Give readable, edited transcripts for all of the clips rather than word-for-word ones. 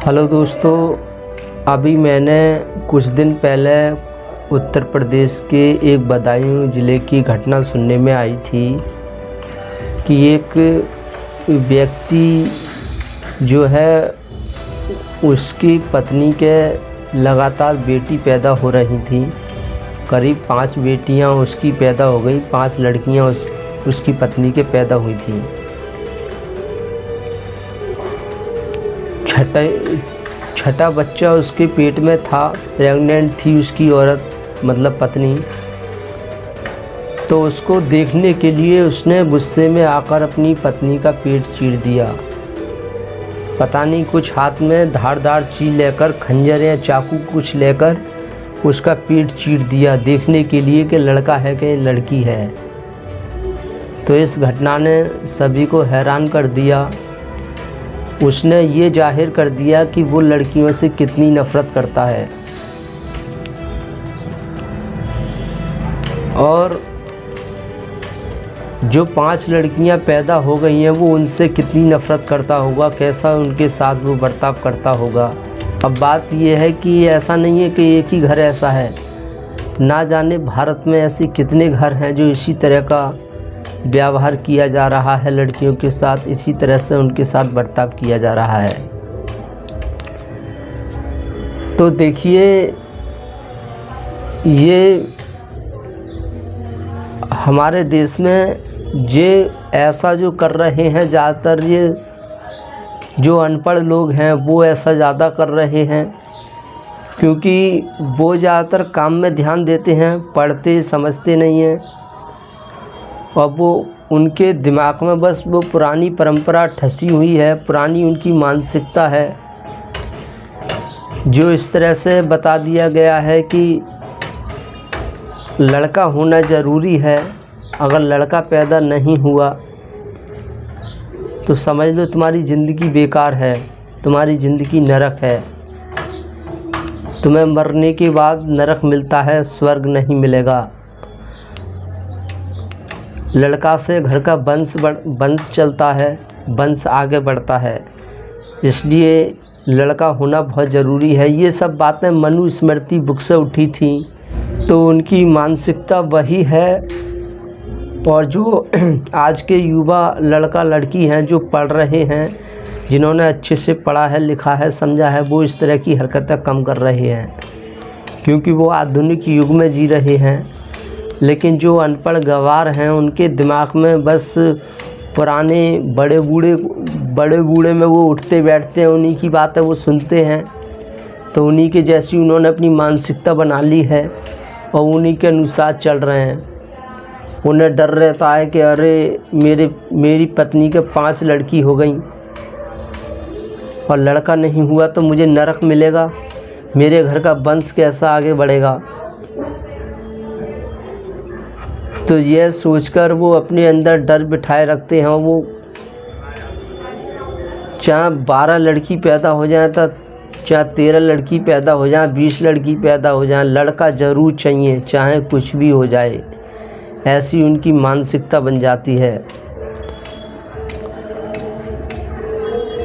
Hello दोस्तों, अभी मैंने कुछ दिन पहले उत्तर प्रदेश के एक बदायूं ज़िले की घटना सुनने में आई थी कि एक व्यक्ति जो है उसकी पत्नी के लगातार बेटी पैदा हो रही थी। करीब 5 बेटियां उसकी पैदा हो गई, 5 लड़कियां उसकी पत्नी के पैदा हुई थी। छठा बच्चा उसके पेट में था, प्रेग्नेंट थी उसकी औरत मतलब पत्नी। तो उसको देखने के लिए उसने गुस्से में आकर अपनी पत्नी का पेट चीर दिया। पता नहीं कुछ हाथ में धारदार चीज लेकर, खंजर या चाकू कुछ लेकर उसका पेट चीर दिया, देखने के लिए कि लड़का है कि लड़की है। तो इस घटना ने सभी को हैरान कर दिया। उसने ये जाहिर कर दिया कि वो लड़कियों से कितनी नफ़रत करता है और जो 5 लड़कियां पैदा हो गई हैं वो उनसे कितनी नफ़रत करता होगा, कैसा उनके साथ वो बर्ताव करता होगा। अब बात ये है कि ऐसा नहीं है कि एक ही घर ऐसा है, ना जाने भारत में ऐसे कितने घर हैं जो इसी तरह का व्यवहार किया जा रहा है लड़कियों के साथ, इसी तरह से उनके साथ बर्ताव किया जा रहा है। तो देखिए, ये हमारे देश में ऐसा जो कर रहे हैं, ज़्यादातर ये जो अनपढ़ लोग हैं वो ऐसा ज़्यादा कर रहे हैं, क्योंकि वो ज़्यादातर काम में ध्यान देते हैं, पढ़ते समझते नहीं हैं। और वो उनके दिमाग में बस वो पुरानी परंपरा ठसी हुई है, पुरानी उनकी मानसिकता है, जो इस तरह से बता दिया गया है कि लड़का होना ज़रूरी है। अगर लड़का पैदा नहीं हुआ तो समझ लो तुम्हारी ज़िंदगी बेकार है, तुम्हारी ज़िंदगी नरक है, तुम्हें मरने के बाद नरक मिलता है, स्वर्ग नहीं मिलेगा। लड़का से घर का वंश चलता है, वंश आगे बढ़ता है, इसलिए लड़का होना बहुत ज़रूरी है। ये सब बातें मनुस्मृति बुक से उठी थी, तो उनकी मानसिकता वही है। और जो आज के युवा लड़का लड़की हैं जो पढ़ रहे हैं, जिन्होंने अच्छे से पढ़ा है, लिखा है, समझा है, वो इस तरह की हरकतें कम कर रहे हैं, क्योंकि वो आधुनिक युग में जी रहे हैं। लेकिन जो अनपढ़ गंवार हैं उनके दिमाग में बस पुराने बड़े बूढ़े में वो उठते बैठते हैं, उन्हीं की बातें वो सुनते हैं। तो उन्हीं के जैसी उन्होंने अपनी मानसिकता बना ली है और उन्हीं के अनुसार चल रहे हैं। उन्हें डर रहता है कि अरे मेरी पत्नी के 5 लड़की हो गई और लड़का नहीं हुआ तो मुझे नरक मिलेगा, मेरे घर का वंश कैसा आगे बढ़ेगा। तो यह सोचकर वो अपने अंदर डर बिठाए रखते हैं। वो चाहे 12 लड़की पैदा हो जाए, तो चाहे 13 लड़की पैदा हो जाए, 20 लड़की पैदा हो जाए, लड़का ज़रूर चाहिए, चाहे कुछ भी हो जाए। ऐसी उनकी मानसिकता बन जाती है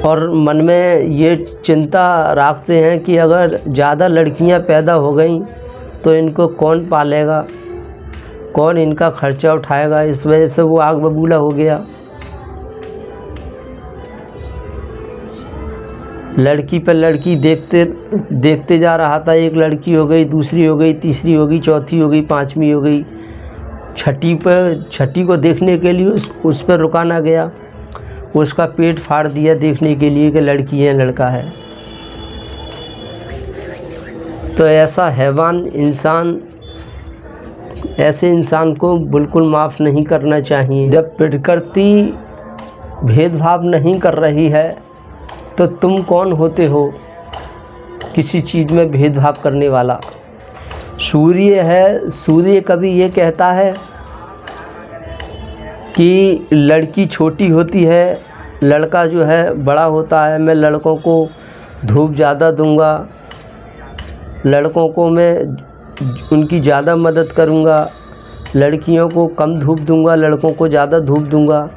और मन में ये चिंता रखते हैं कि अगर ज़्यादा लड़कियां पैदा हो गई तो इनको कौन पालेगा, कौन इनका खर्चा उठाएगा। इस वजह से वो आग बबूला हो गया। लड़की पर लड़की देखते जा रहा था। एक लड़की हो गई, दूसरी हो गई, तीसरी हो गई, चौथी हो गई, 5वीं हो गई, छठी को देखने के लिए उस पर रुका ना गया, उसका पेट फाड़ दिया देखने के लिए कि लड़की है लड़का है। तो ऐसा हैवान इंसान, ऐसे इंसान को बिल्कुल माफ़ नहीं करना चाहिए। जब प्रकृति भेदभाव नहीं कर रही है तो तुम कौन होते हो किसी चीज़ में भेदभाव करने वाला। सूर्य है, सूर्य कभी ये कहता है कि लड़की छोटी होती है, लड़का जो है बड़ा होता है, मैं लड़कों को धूप ज़्यादा दूंगा, लड़कों को मैं उनकी ज़्यादा मदद करूंगा, लड़कियों को कम धूप दूंगा, लड़कों को ज़्यादा धूप दूंगा।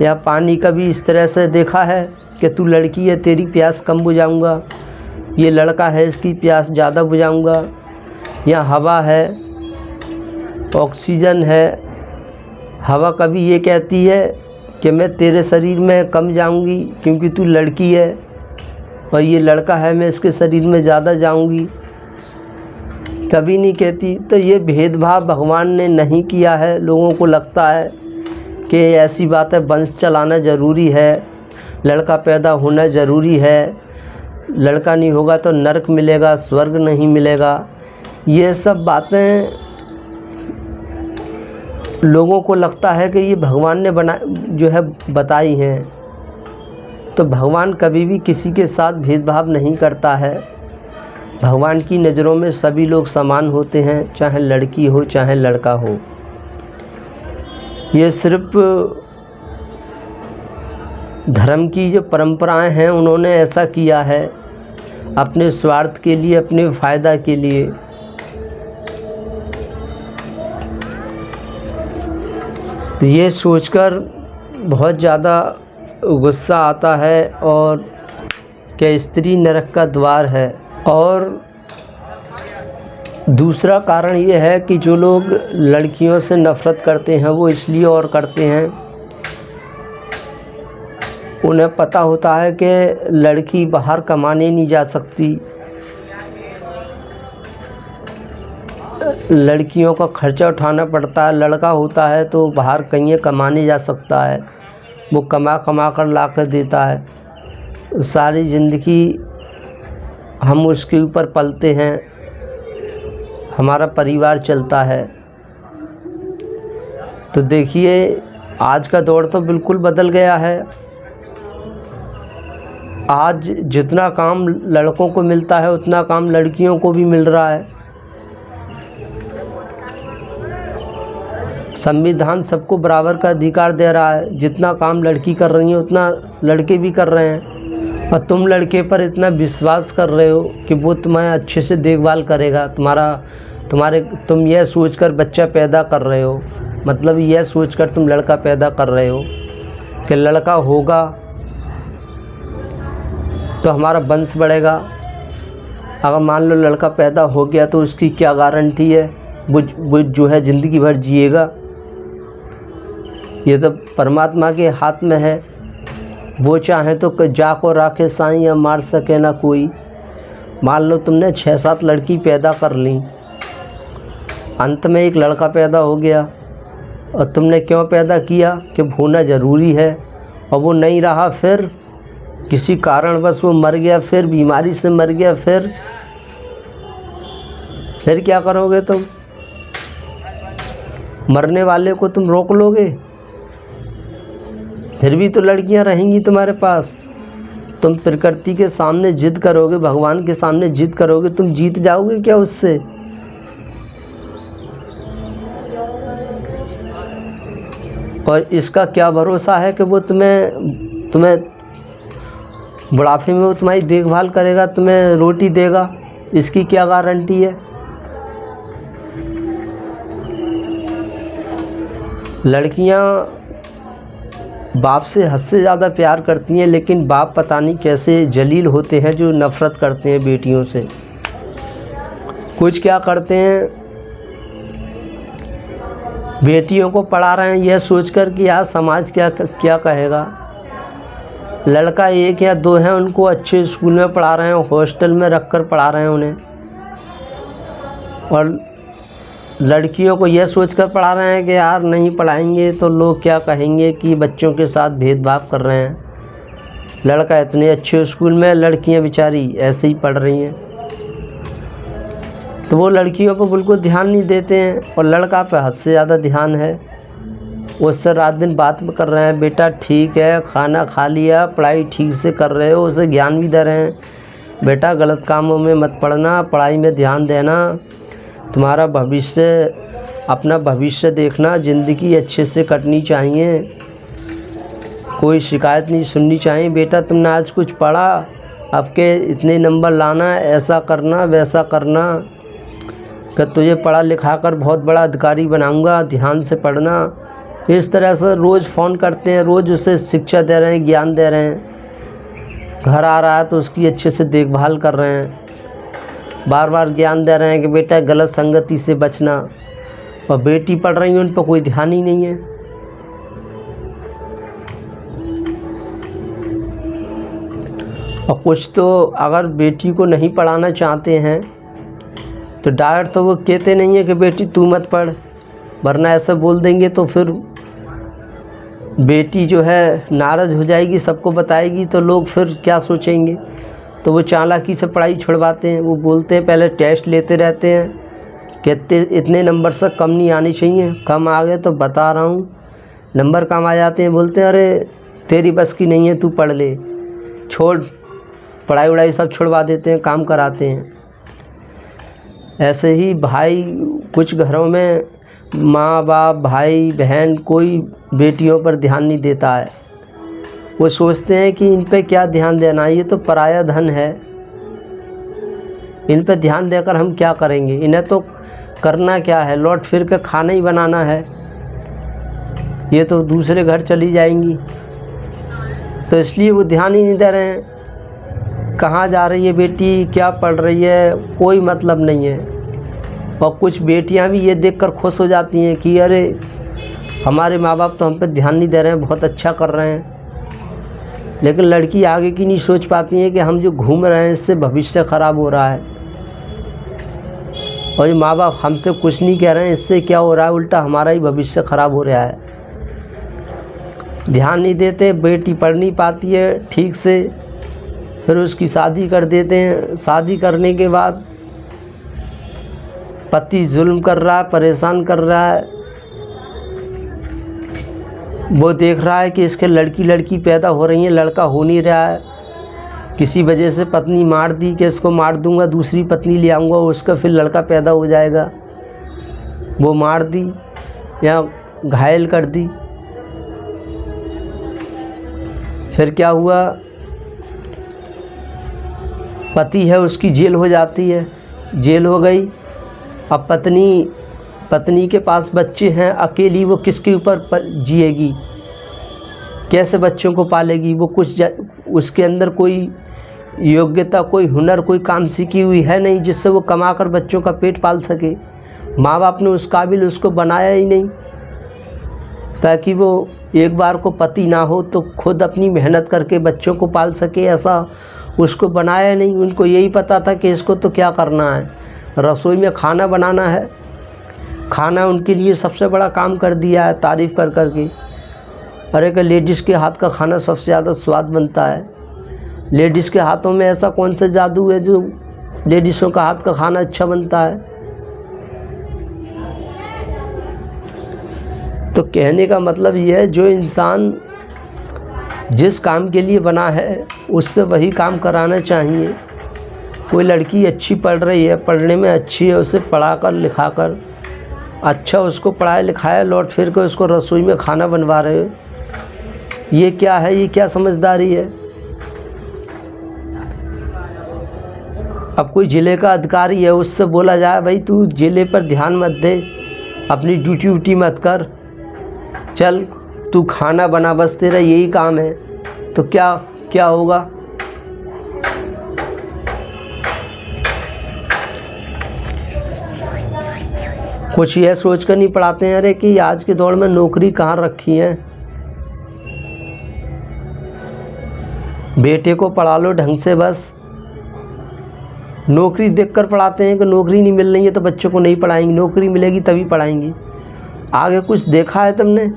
या पानी का भी इस तरह से देखा है कि तू लड़की है, तेरी प्यास कम बुझाऊंगा, ये लड़का है इसकी प्यास ज़्यादा बुझाऊंगा, या हवा है, ऑक्सीजन है। हवा कभी ये कहती है कि मैं तेरे शरीर में कम जाऊंगी क्योंकि तू लड़की है, और ये लड़का है मैं इसके शरीर में ज़्यादा जाऊंगी, कभी नहीं कहती। तो ये भेदभाव भगवान ने नहीं किया है। लोगों को लगता है कि ऐसी बात है, वंश चलाना ज़रूरी है, लड़का पैदा होना ज़रूरी है, लड़का नहीं होगा तो नरक मिलेगा, स्वर्ग नहीं मिलेगा। ये सब बातें लोगों को लगता है कि ये भगवान ने बताई हैं। तो भगवान कभी भी किसी के साथ भेदभाव नहीं करता है। भगवान की नज़रों में सभी लोग समान होते हैं, चाहे लड़की हो चाहे लड़का हो। ये सिर्फ धर्म की जो परंपराएं हैं उन्होंने ऐसा किया है अपने स्वार्थ के लिए, अपने फ़ायदा के लिए। तो ये सोचकर बहुत ज़्यादा गुस्सा आता है और कि स्त्री नरक का द्वार है। और दूसरा कारण ये है कि जो लोग लड़कियों से नफ़रत करते हैं वो इसलिए और करते हैं, उन्हें पता होता है कि लड़की बाहर कमाने नहीं जा सकती, लड़कियों का खर्चा उठाना पड़ता है। लड़का होता है तो बाहर कहीं कमाने जा सकता है, वो कमा कमा कर ला कर देता है। सारी ज़िंदगी हम उसके ऊपर पलते हैं, हमारा परिवार चलता है। तो देखिए आज का दौर तो बिल्कुल बदल गया है। आज जितना काम लड़कों को मिलता है उतना काम लड़कियों को भी मिल रहा है। संविधान सबको बराबर का अधिकार दे रहा है। जितना काम लड़की कर रही है उतना लड़के भी कर रहे हैं, और तुम लड़के पर इतना विश्वास कर रहे हो कि वो तुम्हें अच्छे से देखभाल करेगा। तुम यह सोचकर बच्चा पैदा कर रहे हो, मतलब यह सोचकर तुम लड़का पैदा कर रहे हो कि लड़का होगा तो हमारा वंश बढ़ेगा। अगर मान लो लड़का पैदा हो गया तो उसकी क्या गारंटी है वो जो है ज़िंदगी भर जिएगा? ये तो परमात्मा के हाथ में है। वो चाहे तो जा को राखे साईं या मार सके ना कोई। मान लो तुमने 6-7 लड़की पैदा कर ली, अंत में एक लड़का पैदा हो गया, और तुमने क्यों पैदा किया कि होना ज़रूरी है, और वो नहीं रहा, फिर किसी कारणवश वो मर गया, फिर बीमारी से मर गया, फिर क्या करोगे तुम? मरने वाले को तुम रोक लोगे? फिर भी तो लड़कियां रहेंगी तुम्हारे पास। तुम प्रकृति के सामने जिद करोगे, भगवान के सामने जिद करोगे, तुम जीत जाओगे क्या उससे? और इसका क्या भरोसा है कि वो तुम्हें बुढ़ापे में वो तुम्हारी देखभाल करेगा, तुम्हें रोटी देगा? इसकी क्या गारंटी है? लड़कियां बाप से हद से ज़्यादा प्यार करती हैं, लेकिन बाप पता नहीं कैसे जलील होते हैं जो नफ़रत करते हैं बेटियों से। कुछ क्या करते हैं, बेटियों को पढ़ा रहे हैं यह सोचकर कि यार समाज क्या कहेगा। लड़का 1 या 2 हैं, उनको अच्छे स्कूल में पढ़ा रहे हैं, हॉस्टल में रखकर पढ़ा रहे हैं उन्हें, और लड़कियों को यह सोचकर पढ़ा रहे हैं कि यार नहीं पढ़ाएंगे तो लोग क्या कहेंगे कि बच्चों के साथ भेदभाव कर रहे हैं। लड़का इतने अच्छे स्कूल में, लड़कियां बेचारी ऐसे ही पढ़ रही हैं। तो वो लड़कियों पर बिल्कुल ध्यान नहीं देते हैं, और लड़का पे हद से ज़्यादा ध्यान है। उससे रात दिन बात कर रहे हैं, बेटा ठीक है, खाना खा लिया, पढ़ाई ठीक से कर रहे हो, उसे ज्ञान भी दे रहे हैं, बेटा गलत कामों में मत पढ़ना, पढ़ाई में ध्यान देना, तुम्हारा भविष्य, अपना भविष्य देखना, ज़िंदगी अच्छे से कटनी चाहिए, कोई शिकायत नहीं सुननी चाहिए। बेटा तुमने आज कुछ पढ़ा, आपके इतने नंबर लाना, ऐसा करना वैसा करना, कि तुझे पढ़ा लिखा कर बहुत बड़ा अधिकारी बनाऊंगा, ध्यान से पढ़ना। इस तरह से रोज़ फ़ोन करते हैं, रोज़ उसे शिक्षा दे रहे हैं, ज्ञान दे रहे हैं। घर आ रहा है तो उसकी अच्छे से देखभाल कर रहे हैं, बार बार ज्ञान दे रहे हैं कि बेटा गलत संगति से बचना। और बेटी पढ़ रही है, उन पर कोई ध्यान ही नहीं है। और कुछ तो अगर बेटी को नहीं पढ़ाना चाहते हैं तो डायरेक्ट तो वो कहते नहीं है कि बेटी तू मत पढ़, वरना ऐसा बोल देंगे तो फिर बेटी जो है नाराज़ हो जाएगी, सबको बताएगी तो लोग फिर क्या सोचेंगे। तो वो चालाकी से पढ़ाई छुड़वाते हैं। वो बोलते हैं, पहले टेस्ट लेते रहते हैं, कहते इतने नंबर से कम नहीं आने चाहिए, कम आ गए तो बता रहा हूँ नंबर कम आ जाते हैं। बोलते हैं अरे तेरी बस की नहीं है, तू पढ़ ले, छोड़, पढ़ाई वढ़ाई सब छुड़वा देते हैं, काम कराते हैं। ऐसे ही भाई, कुछ घरों में माँ बाप, भाई बहन, कोई बेटियों पर ध्यान नहीं देता है। वो सोचते हैं कि इन पे क्या ध्यान देना, ये तो पराया धन है, इन पे ध्यान देकर हम क्या करेंगे, इन्हें तो करना क्या है, लौट फिर के खाना ही बनाना है, ये तो दूसरे घर चली जाएंगी। तो इसलिए वो ध्यान ही नहीं दे रहे हैं। कहाँ जा रही है बेटी, क्या पढ़ रही है, कोई मतलब नहीं है। और कुछ बेटियां भी ये देखकर खुश हो जाती हैं कि अरे हमारे माँ बाप तो हम पे ध्यान नहीं दे रहे हैं, बहुत अच्छा कर रहे हैं। लेकिन लड़की आगे की नहीं सोच पाती हैं कि हम जो घूम रहे हैं इससे भविष्य ख़राब हो रहा है, और ये माँ बाप हमसे कुछ नहीं कह रहे हैं, इससे क्या हो रहा है, उल्टा हमारा ही भविष्य ख़राब हो रहा है। ध्यान नहीं देते, बेटी पढ़ नहीं पाती है ठीक से, फिर उसकी शादी कर देते हैं। शादी करने के बाद पति जुल्म कर रहा है, परेशान कर रहा है, वो देख रहा है कि इसके लड़की पैदा हो रही है, लड़का हो नहीं रहा है। किसी वजह से पत्नी मार दी कि इसको मार दूंगा, दूसरी पत्नी ले आऊँगा, उसका फिर लड़का पैदा हो जाएगा। वो मार दी या घायल कर दी। फिर क्या हुआ, पति है उसकी जेल हो जाती है, जेल हो गई। अब पत्नी के पास बच्चे हैं, अकेली वो किसके ऊपर जिएगी, कैसे बच्चों को पालेगी। वो उसके अंदर कोई योग्यता, कोई हुनर, कोई काम सीखी हुई है नहीं जिससे वो कमाकर बच्चों का पेट पाल सके। माँ बाप ने उस काबिल उसको बनाया ही नहीं ताकि वो एक बार को पति ना हो तो खुद अपनी मेहनत करके बच्चों को पाल सके, ऐसा उसको बनाया नहीं। उनको यही पता था कि इसको तो क्या करना है, रसोई में खाना बनाना है। खाना उनके लिए सबसे बड़ा काम कर दिया है, तारीफ़ कर कर के। अरे कि लेडीज़ के हाथ का खाना सबसे ज़्यादा स्वाद बनता है। लेडीज़ के हाथों में ऐसा कौन सा जादू है जो लेडीज़ों का हाथ का खाना अच्छा बनता है। तो कहने का मतलब ये है, जो इंसान जिस काम के लिए बना है उससे वही काम कराना चाहिए। कोई लड़की अच्छी पढ़ रही है, पढ़ने में अच्छी है, उसे पढ़ाकर लिखाकर अच्छा उसको पढ़ाया लिखाया, लौट फिर के उसको रसोई में खाना बनवा रहे हो, ये क्या है, ये क्या समझदारी है। अब कोई ज़िले का अधिकारी है, उससे बोला जाए भाई तू ज़िले पर ध्यान मत दे, अपनी ड्यूटी मत कर, चल तू खाना बना, बस तेरा यही काम है, तो क्या होगा। कुछ यह सोच कर नहीं पढ़ाते हैं अरे कि आज के दौर में नौकरी कहाँ रखी है, बेटे को पढ़ा लो ढंग से, बस नौकरी देखकर पढ़ाते हैं कि नौकरी नहीं मिल रही है तो बच्चों को नहीं पढ़ाएंगे, नौकरी मिलेगी तभी पढ़ाएंगे। आगे कुछ देखा है तुमने?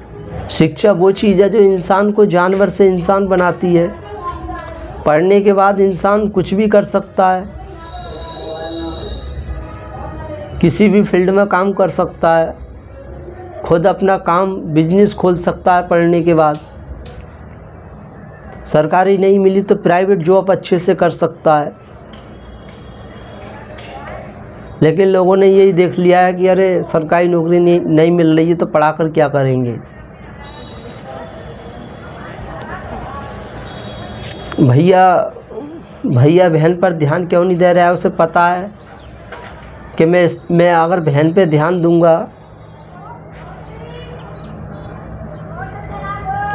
शिक्षा वो चीज़ है जो इंसान को जानवर से इंसान बनाती है। पढ़ने के बाद इंसान कुछ भी कर सकता है, किसी भी फील्ड में काम कर सकता है, खुद अपना काम बिजनेस खोल सकता है पढ़ने के बाद। सरकारी नहीं मिली तो प्राइवेट जॉब अच्छे से कर सकता है। लेकिन लोगों ने यही देख लिया है कि अरे सरकारी नौकरी नहीं मिल रही है तो पढ़ाकर क्या करेंगे। भैया बहन पर ध्यान क्यों नहीं दे रहा है, उसे पता है कि मैं अगर बहन पे ध्यान दूंगा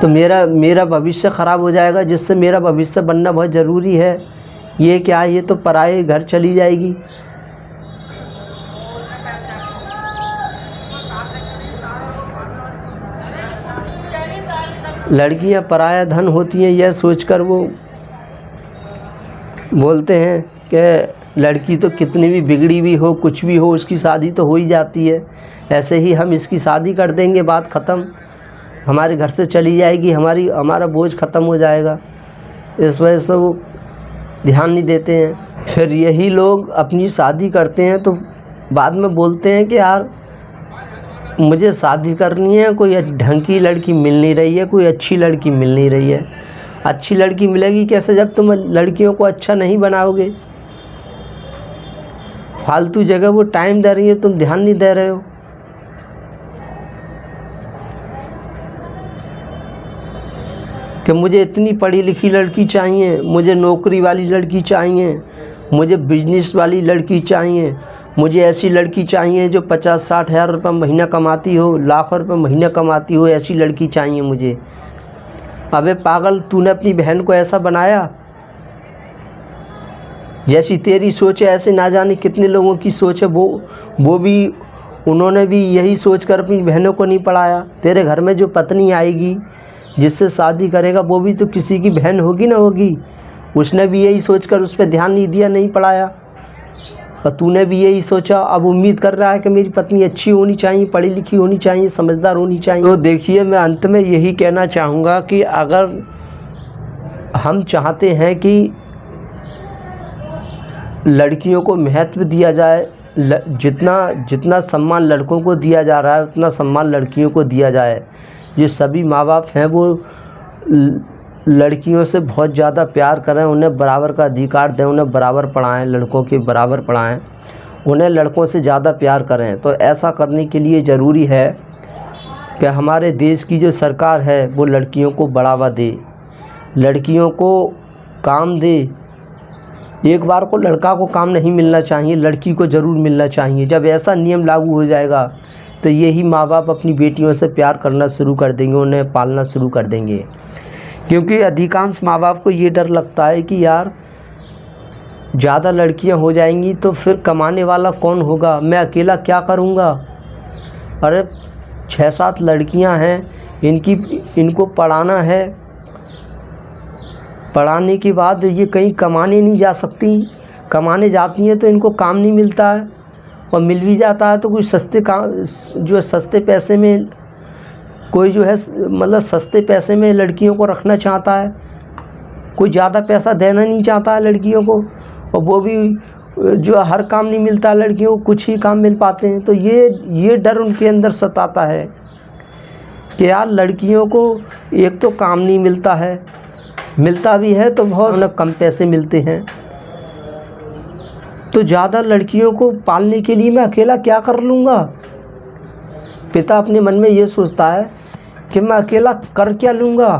तो मेरा भविष्य ख़राब हो जाएगा, जिससे मेरा भविष्य बनना बहुत ज़रूरी है। ये क्या, ये तो पराए घर चली जाएगी। लड़कियां पराया धन होती हैं, यह सोचकर वो बोलते हैं कि लड़की तो कितनी भी बिगड़ी भी हो, कुछ भी हो, उसकी शादी तो हो ही जाती है। ऐसे ही हम इसकी शादी कर देंगे, बात ख़त्म, हमारे घर से चली जाएगी, हमारा बोझ ख़त्म हो जाएगा। इस वजह से वो ध्यान नहीं देते हैं। फिर यही लोग अपनी शादी करते हैं तो बाद में बोलते हैं कि यार मुझे शादी करनी है, कोई ढंग की लड़की मिल नहीं रही है, कोई अच्छी लड़की मिल नहीं रही है। अच्छी लड़की मिलेगी कैसे जब तुम लड़कियों को अच्छा नहीं बनाओगे? फालतू जगह वो टाइम दे रही है, तुम ध्यान नहीं दे रहे हो। कि मुझे इतनी पढ़ी लिखी लड़की चाहिए, मुझे नौकरी वाली लड़की चाहिए, मुझे बिजनेस वाली लड़की चाहिए, मुझे ऐसी लड़की चाहिए जो 50-60 हज़ार रुपये महीना कमाती हो, लाखों रुपये महीना कमाती हो, ऐसी लड़की चाहिए मुझे। अबे पागल, तूने अपनी बहन को ऐसा बनाया? जैसी तेरी सोच है ऐसे ना जाने कितने लोगों की सोच है। वो भी उन्होंने भी यही सोच कर अपनी बहनों को नहीं पढ़ाया। तेरे घर में जो पत्नी आएगी, जिससे शादी करेगा, वो भी तो किसी की बहन होगी ना होगी। उसने भी यही सोचकर उस पर ध्यान नहीं दिया, नहीं पढ़ाया, और तूने भी यही सोचा। अब उम्मीद कर रहा है कि मेरी पत्नी अच्छी होनी चाहिए, पढ़ी लिखी होनी चाहिए, समझदार होनी चाहिए। तो देखिए, मैं अंत में यही कहना चाहूँगा कि अगर हम चाहते हैं कि लड़कियों को महत्व दिया जाए, जितना सम्मान लड़कों को दिया जा रहा है उतना सम्मान लड़कियों को दिया जाए। ये सभी माँ बाप हैं वो लड़कियों से बहुत ज़्यादा प्यार करें, उन्हें बराबर का अधिकार दें, उन्हें बराबर पढ़ाएं, लड़कों के बराबर पढ़ाएं, उन्हें लड़कों से ज़्यादा प्यार करें। तो ऐसा करने के लिए ज़रूरी है कि हमारे देश की जो सरकार है वो लड़कियों को बढ़ावा दे, लड़कियों को काम दे। एक बार को लड़का को काम नहीं मिलना चाहिए, लड़की को ज़रूर मिलना चाहिए। जब ऐसा नियम लागू हो जाएगा तो यही माँ बाप अपनी बेटियों से प्यार करना शुरू कर देंगे, उन्हें पालना शुरू कर देंगे। क्योंकि अधिकांश माँ बाप को ये डर लगता है कि यार ज़्यादा लड़कियां हो जाएंगी तो फिर कमाने वाला कौन होगा, मैं अकेला क्या करूँगा। अरे 6-7 लड़कियां हैं, इनको पढ़ाना है, पढ़ाने के बाद ये कहीं कमाने नहीं जा सकती। कमाने जाती हैं तो इनको काम नहीं मिलता है, और मिल भी जाता है तो कोई सस्ते पैसे में, कोई जो है मतलब सस्ते पैसे में लड़कियों को रखना चाहता है, कोई ज़्यादा पैसा देना नहीं चाहता है लड़कियों को। और वो भी जो हर काम नहीं मिलता लड़कियों को, कुछ ही काम मिल पाते हैं। तो ये डर उनके अंदर सताता है कि यार लड़कियों को एक तो काम नहीं मिलता है, मिलता भी है तो बहुत कम पैसे मिलते हैं। तो ज़्यादा लड़कियों को पालने के लिए मैं अकेला क्या कर लूँगा। पिता अपने मन में ये सोचता है कि मैं अकेला कर क्या लूँगा,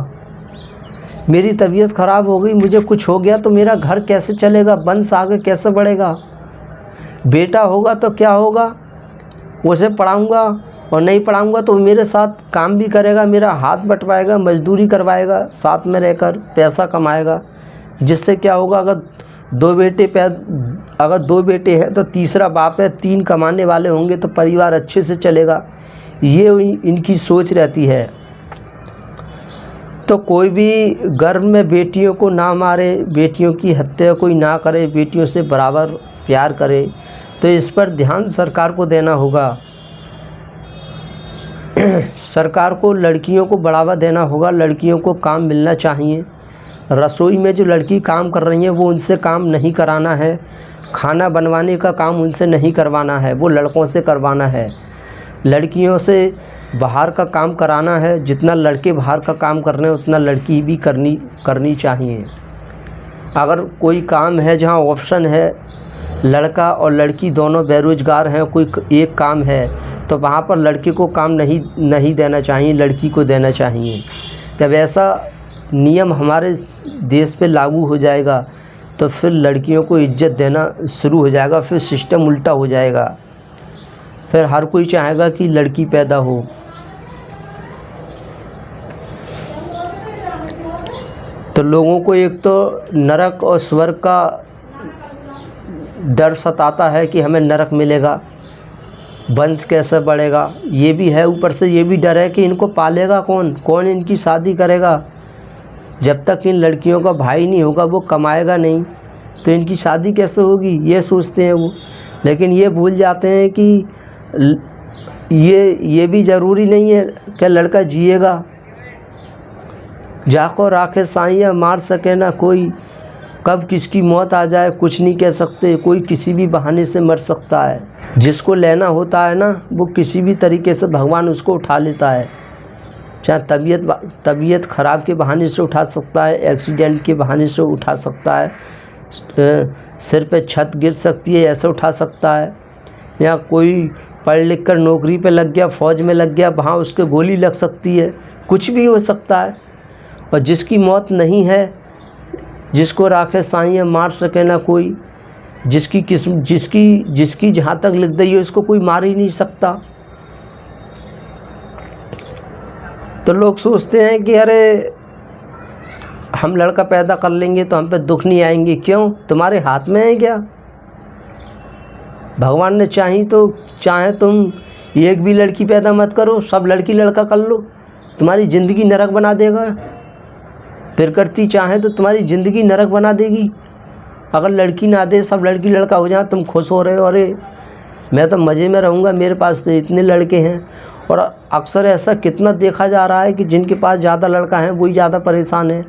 मेरी तबीयत ख़राब हो गई, मुझे कुछ हो गया तो मेरा घर कैसे चलेगा, वंश आगे कैसे बढ़ेगा। बेटा होगा तो क्या होगा, उसे पढ़ाऊँगा, और नहीं पढ़ाऊँगा तो मेरे साथ काम भी करेगा, मेरा हाथ बटवाएगा, मजदूरी करवाएगा, साथ में रहकर पैसा कमाएगा। जिससे क्या होगा, अगर दो बेटे हैं तो तीसरा बाप है, 3 कमाने वाले होंगे तो परिवार अच्छे से चलेगा। ये इनकी सोच रहती है। तो कोई भी गर्भ में बेटियों को ना मारे, बेटियों की हत्या कोई ना करे, बेटियों से बराबर प्यार करे। तो इस पर ध्यान सरकार को देना होगा। सरकार को लड़कियों को बढ़ावा देना होगा, लड़कियों को काम मिलना चाहिए। रसोई में जो लड़की काम कर रही हैं वो उनसे काम नहीं कराना है, खाना बनवाने का काम उनसे नहीं करवाना है, वो लड़कों से करवाना है। लड़कियों से बाहर का काम कराना है, जितना लड़के बाहर का काम कर रहे हैं उतना लड़की भी करनी चाहिए। अगर कोई काम है जहां ऑप्शन है लड़का और लड़की दोनों बेरोज़गार हैं, कोई एक काम है, तो वहाँ पर लड़के को काम नहीं देना चाहिए, लड़की को देना चाहिए। जब ऐसा नियम हमारे देश पे लागू हो जाएगा तो फिर लड़कियों को इज्जत देना शुरू हो जाएगा, फिर सिस्टम उल्टा हो जाएगा, फिर हर कोई चाहेगा कि लड़की पैदा हो। तो लोगों को एक तो नरक और स्वर्ग का डर सताता है कि हमें नरक मिलेगा, वंश कैसे बढ़ेगा, ये भी है। ऊपर से ये भी डर है कि इनको पालेगा कौन, कौन इनकी शादी करेगा। जब तक इन लड़कियों का भाई नहीं होगा, वो कमाएगा नहीं, तो इनकी शादी कैसे होगी, ये सोचते हैं वो। लेकिन ये भूल जाते हैं कि ये भी ज़रूरी नहीं है कि लड़का जिएगा। जाको राखे साइया मार सके ना कोई, कब किसकी मौत आ जाए कुछ नहीं कह सकते। कोई किसी भी बहाने से मर सकता है। जिसको लेना होता है ना, वो किसी भी तरीके से भगवान उसको उठा लेता है। चाहे तबीयत ख़राब के बहाने से उठा सकता है, एक्सीडेंट के बहाने से उठा सकता है, सिर पे छत गिर सकती है ऐसे उठा सकता है, या कोई पढ़ लिख कर नौकरी पे लग गया, फ़ौज में लग गया, वहाँ उसके गोली लग सकती है, कुछ भी हो सकता है। और जिसकी मौत नहीं है, जिसको राखे साइयाँ मार सके ना कोई, जिसकी किस्म जिसकी जहाँ तक लिख गई है उसको कोई मार ही नहीं सकता। तो लोग सोचते हैं कि अरे हम लड़का पैदा कर लेंगे तो हम पे दुख नहीं आएंगे। क्यों, तुम्हारे हाथ में है क्या? भगवान ने चाहे तुम एक भी लड़की पैदा मत करो, सब लड़की लड़का कर लो, तुम्हारी ज़िंदगी नरक बना देगा। प्रकृति चाहे तो तुम्हारी ज़िंदगी नरक बना देगी। अगर लड़की ना दे, सब लड़की लड़का हो जाए, तुम खुश हो रहे हो, अरे मैं तो मज़े में रहूँगा, मेरे पास तो इतने लड़के हैं। और अक्सर ऐसा कितना देखा जा रहा है कि जिनके पास ज़्यादा लड़का हैं वही ज़्यादा परेशान हैं,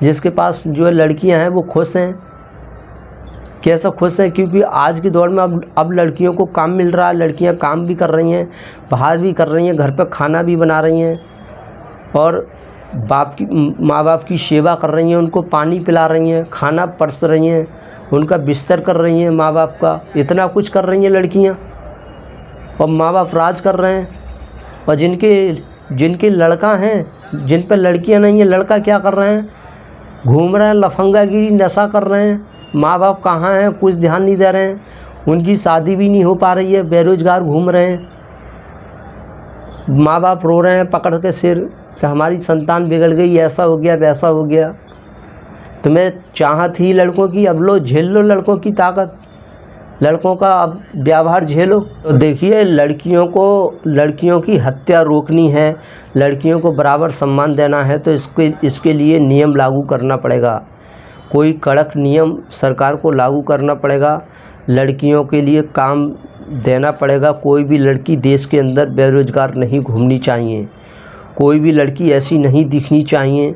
जिसके पास जो है लड़कियां हैं वो खुश हैं। कैसा खुश हैं? क्योंकि आज के दौर में अब लड़कियों को काम मिल रहा है, लड़कियां काम भी कर रही हैं, बाहर भी कर रही हैं, घर पर खाना भी बना रही हैं, और माँ बाप की सेवा कर रही हैं, उनको पानी पिला रही हैं, खाना परस रही हैं, उनका बिस्तर कर रही हैं, माँ बाप का इतना कुछ कर रही हैं लड़कियाँ, और माँ बाप राज कर रहे हैं। और जिनके लड़का हैं, जिन पर लड़कियां नहीं हैं, लड़का क्या कर रहे हैं? घूम रहे हैं, लफंगागिरी नशा कर रहे हैं। माँ बाप कहाँ हैं? कुछ ध्यान नहीं दे रहे हैं, उनकी शादी भी नहीं हो पा रही है, बेरोजगार घूम रहे हैं। माँ बाप रो रहे हैं पकड़ के सिर कि हमारी संतान बिगड़ गई, ऐसा हो गया वैसा हो गया। तुम्हें चाहत ही लड़कों की, अब लो झेल लो लड़कों की ताकत, लड़कों का अब व्यवहार झेलो। तो देखिए, लड़कियों की हत्या रोकनी है, लड़कियों को बराबर सम्मान देना है, तो इसके लिए नियम लागू करना पड़ेगा। कोई कड़क नियम सरकार को लागू करना पड़ेगा, लड़कियों के लिए काम देना पड़ेगा। कोई भी लड़की देश के अंदर बेरोज़गार नहीं घूमनी चाहिए, कोई भी लड़की ऐसी नहीं दिखनी चाहिए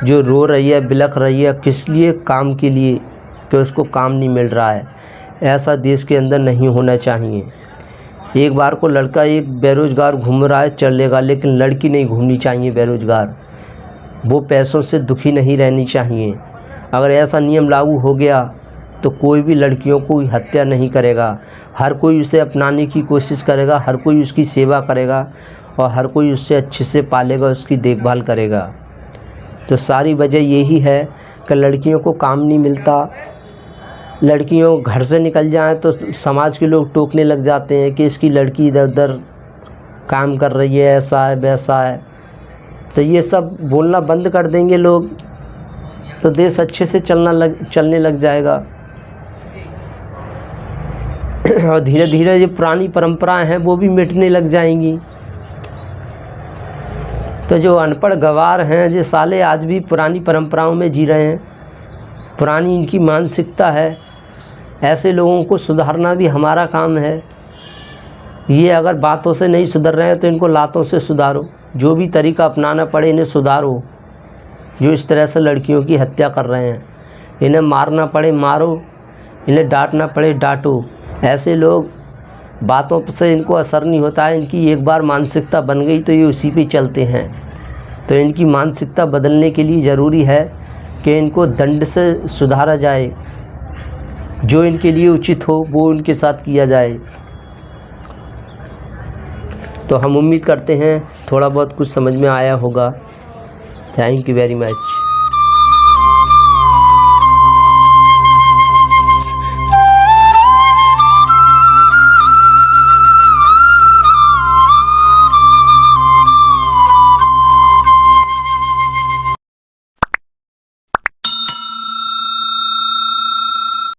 जो रो रही है, बिलख रही है, किस लिए? काम के लिए, कि उसको काम नहीं मिल रहा है। ऐसा देश के अंदर नहीं होना चाहिए। एक बार को लड़का एक बेरोज़गार घूम रहा है चलेगा, लेकिन लड़की नहीं घूमनी चाहिए बेरोज़गार, वो पैसों से दुखी नहीं रहनी चाहिए। अगर ऐसा नियम लागू हो गया तो कोई भी लड़कियों को हत्या नहीं करेगा, हर कोई उसे अपनाने की कोशिश करेगा, हर कोई उसकी सेवा करेगा, और हर कोई उससे अच्छे से पालेगा, उसकी देखभाल करेगा। तो सारी वजह यही है कि लड़कियों को काम नहीं मिलता। लड़कियों घर से निकल जाएं तो समाज के लोग टोकने लग जाते हैं कि इसकी लड़की इधर उधर काम कर रही है, ऐसा है वैसा है। तो ये सब बोलना बंद कर देंगे लोग, तो देश अच्छे से चलने लग जाएगा। और धीरे धीरे जो पुरानी परंपराएं हैं वो भी मिटने लग जाएंगी। तो जो अनपढ़ गवार हैं, जो साले आज भी पुरानी परंपराओं में जी रहे हैं, पुरानी इनकी मानसिकता है, ऐसे लोगों को सुधारना भी हमारा काम है। ये अगर बातों से नहीं सुधर रहे हैं तो इनको लातों से सुधारो, जो भी तरीका अपनाना पड़े इन्हें सुधारो। जो इस तरह से लड़कियों की हत्या कर रहे हैं, इन्हें मारना पड़े मारो, इन्हें डांटना पड़े डांटो। ऐसे लोग बातों से इनको असर नहीं होता है, इनकी एक बार मानसिकता बन गई तो ये उसी पे चलते हैं। तो इनकी मानसिकता बदलने के लिए ज़रूरी है कि इनको दंड से सुधारा जाए, जो इनके लिए उचित हो वो उनके साथ किया जाए। तो हम उम्मीद करते हैं थोड़ा बहुत कुछ समझ में आया होगा। Thank you very much.